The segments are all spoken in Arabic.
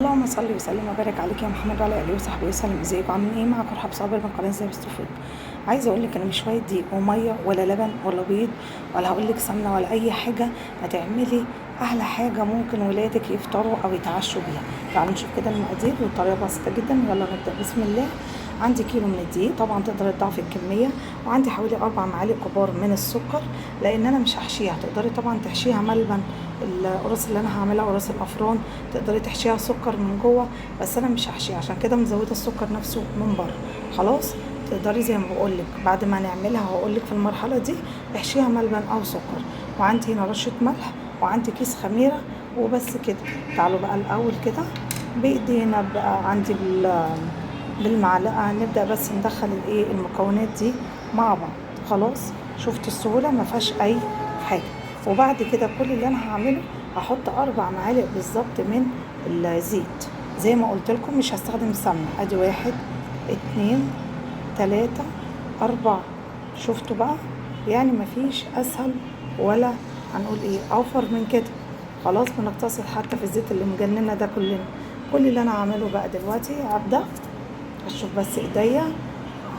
اللهم صل وسلم وبارك عليك يا محمد وعلى اله وصحبه وسلم. ازيكم عاملين ايه؟ معاكم رحاب صابر من قناه زي فود. عايزه اقول لك انا مش شويه دقيق وميه ولا لبن ولا بيض ولا هقول لك سمنه ولا اي حاجه، هتعملي احلى حاجه ممكن ولادك يفطروا او يتعشوا بيها. تعالوا نشوف كده المقادير والطريقه بسيطه جدا. يلا نبدا بسم الله. عندي كيلو من الدقيق، طبعا تقدري تضاعفي الكميه، وعندي حوالي 4 معالق كبار من السكر، لان انا مش هحشيها. تقدري طبعا تحشيها ملبن، القرص اللي انا هعملها قرص الافران تقدري تحشيها سكر من جوه، بس انا مش هحشيها عشان كده مزوده السكر نفسه من بره. خلاص تقدري زي ما بقول لك بعد ما نعملها هقول لك في المرحله دي احشيها ملبن او سكر. وعندي هنا رشه ملح وعندي كيس خميره وبس كده. تعالوا بقى الاول كده بايدينا بقى عندي بالمعلقه نبدا بس ندخل المكونات دي مع بعض. خلاص شفت السهوله ما فيهاش اي حاجه. وبعد كده كل اللي انا هعمله هحط 4 معالق بالظبط من الزيت زي ما قلت لكم، مش هستخدم سمنه. ادي 1 2 3 4. شفتوا بقى؟ يعني مفيش اسهل ولا هنقول اوفر من كده. خلاص بنقتصد حتى في الزيت اللي مجننا ده كلنا. كل اللي انا هعمله بقى دلوقتي هبدا اشوف بس ايديا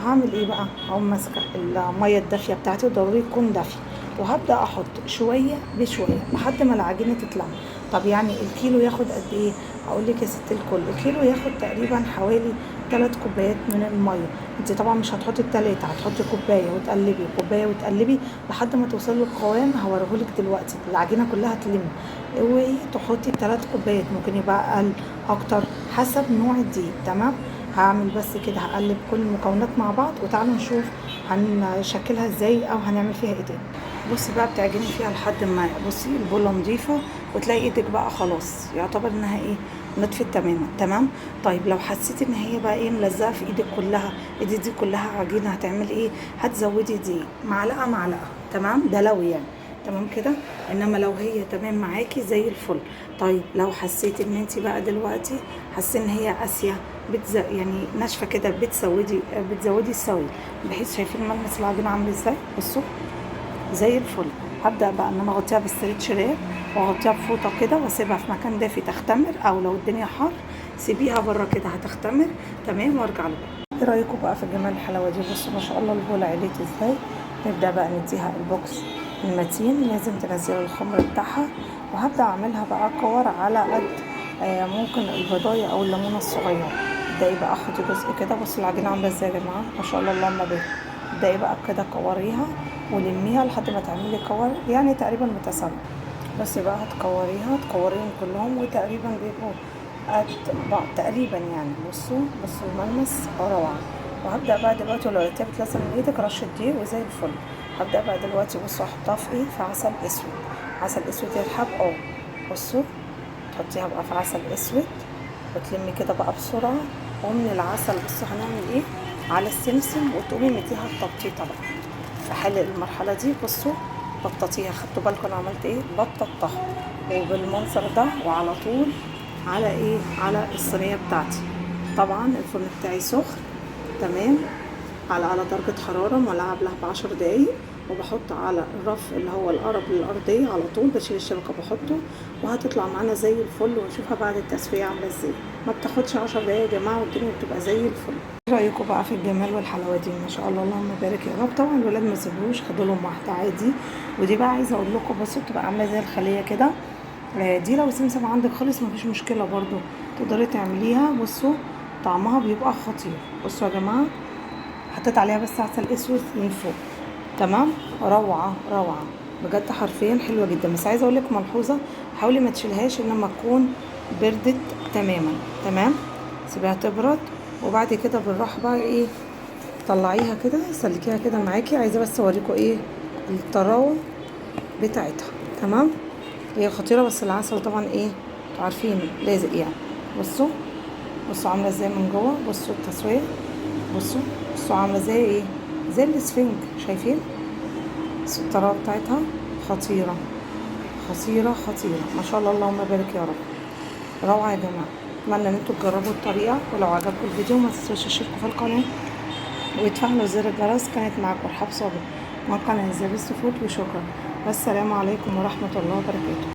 هعمل ايه بقى. اقوم ماسكه الميه الدافيه بتاعتي، ضروري تكون دافيه، وهبدا احط شويه بشويه لحد ما العجينه تتلم. طب يعني الكيلو ياخد قد ايه؟ هقول لك يا ست الكل، الكيلو ياخد تقريبا حوالي 3 كوبايات من الميه. انت طبعا مش هتحطي التلاته، هتحطي كوبايه وتقلبي كوبايه وتقلبي لحد ما توصلي للقوام هوريهولك دلوقتي العجينه كلها تلم. وتحطي 3 كوبايات، ممكن يبقى اقل اكتر حسب نوع الدقيق. تمام. هعمل بس كده هقلب كل المكونات مع بعض، وتعالوا نشوف هنشكلها ازاي او هنعمل فيها ايه تاني. بصي بقى بتعجني فيها لحد ما بصي البوله نظيفه وتلاقي ايدك بقى خلاص يعتبر انها نطفت تماما. تمام. طيب لو حسيتي ان هي بقى ملزقه في ايدك كلها، ايدك دي كلها عجينه، هتعملي ايه؟ هتزودي دي معلقه معلقه. تمام. ده لو تمام كده. انما لو هي تمام معاكي زي الفل. طيب لو حسيتي ان انت بقى دلوقتي حاسه ان هي قاسيه يعني ناشفه كده، بتزودي السوي بحيث شايفين ملمس العجينه عامل ازاي. بصوا زي الفل. هبدا بقى ان انا اغطيها بالستريتش راب واغطيها بفوطه كده واسيبها في مكان دافي تختمر، او لو الدنيا حر سيبيها بره كده هتختمر. تمام. وارجع لكم. ايه رايكم بقى في جمال الحلاوه دي؟ بصوا ما شاء الله البوله عليت ازاي. نبدا بقى نديها البوكس المتين، لازم تنزلوا الخمر بتاعها. وهبدا اعملها بقى كور على قد ممكن البضايه او الليمونه الصغيره. ابداي بقى خدي جزء كده. بصوا العجينه عامله ازاي يا جماعه، ما شاء الله اللهم بارك. ابداي بقى كده كوريها ولميها لحد ما تعملي كور يعني تقريبا متساويه. بس بقى تكوريهم كلهم وتقريبا بيبقوا قد بعض تقريبا يعني. بصوا الملمس روعه. وهبدا بقى دلوقتي، ولو لقيتيها بتلزق من ايدك رشه دقيق وزي الفل. هبدا بقى دلوقتي بصوا احطها في في عسل اسود. عسل اسود يرحب. بصوا تحطيها بقى في عسل اسود وتلمي كده بقى بسرعه. ومن العسل بصوا هنعمل على السمسم، وتقومي مديها التبطيطه بقى في حل المرحله دي. بصوا بططيها، خدتوا بالكم انا عملت بططتها وبالمنظر ده، وعلى طول على على الصينيه بتاعتي. طبعا الفرن بتاعي سخن. تمام. على درجه حراره مولعه قبلها ب10 دقايق، وبحط على الرف اللي هو القرب للارضيه على طول، بشيل الشبكه بحطه، وهتطلع معانا زي الفل. ونشوفها بعد التسويه عامله ازاي. ما بتاخدش 10 دقايق يا جماعه والدنيا بتبقى زي الفل. ايه رايكم بقى في الجمال والحلاوه دي؟ ما شاء الله اللهم بارك يا رب. طبعا الولاد ما سيبوش، خدوا لهم واحده عادي. ودي بقى عايزه اقول لكم بصوا بتبقى عامله زي الخليه كده. دي لو سمسم عندك خالص مفيش مشكله برضو تقدري تعمليها. بصوا طعمها بيبقى خطير. بصوا يا جماعه حطيت عليها بس عسل اسود من فوق. تمام. روعه روعه بجد، حرفيا حلوه جدا. بس عايزه اقول لك ملحوظه، حاولي ما تشيلهاش لما تكون بردت تماما. تمام. سيبيها تبرد، وبعد كده بالراحه بقى طلعيها كده سلكيها كده معاكي. عايزه بس اوريكم الطراوه بتاعتها. تمام. هي خطيره، بس العسل طبعا انتوا عارفين لازق يعني. بصوا عامله ازاي من جوه. بصوا التسويه. بصوا عامله زي زي الاسفنج. شايفين الطراوه بتاعتها؟ خطيره خطيره خطيره ما شاء الله اللهم بارك يا رب. روعه يا جماعه. اتمنى ان انتوا تجربوا الطريقه، ولو عجبكم الفيديو ما تنسوش تشتركوا في القناه وتفعلوا زر الجرس. كانت معاكم رحاب صابر من قناه زي فود، وشكرا. والسلام عليكم ورحمه الله وبركاته.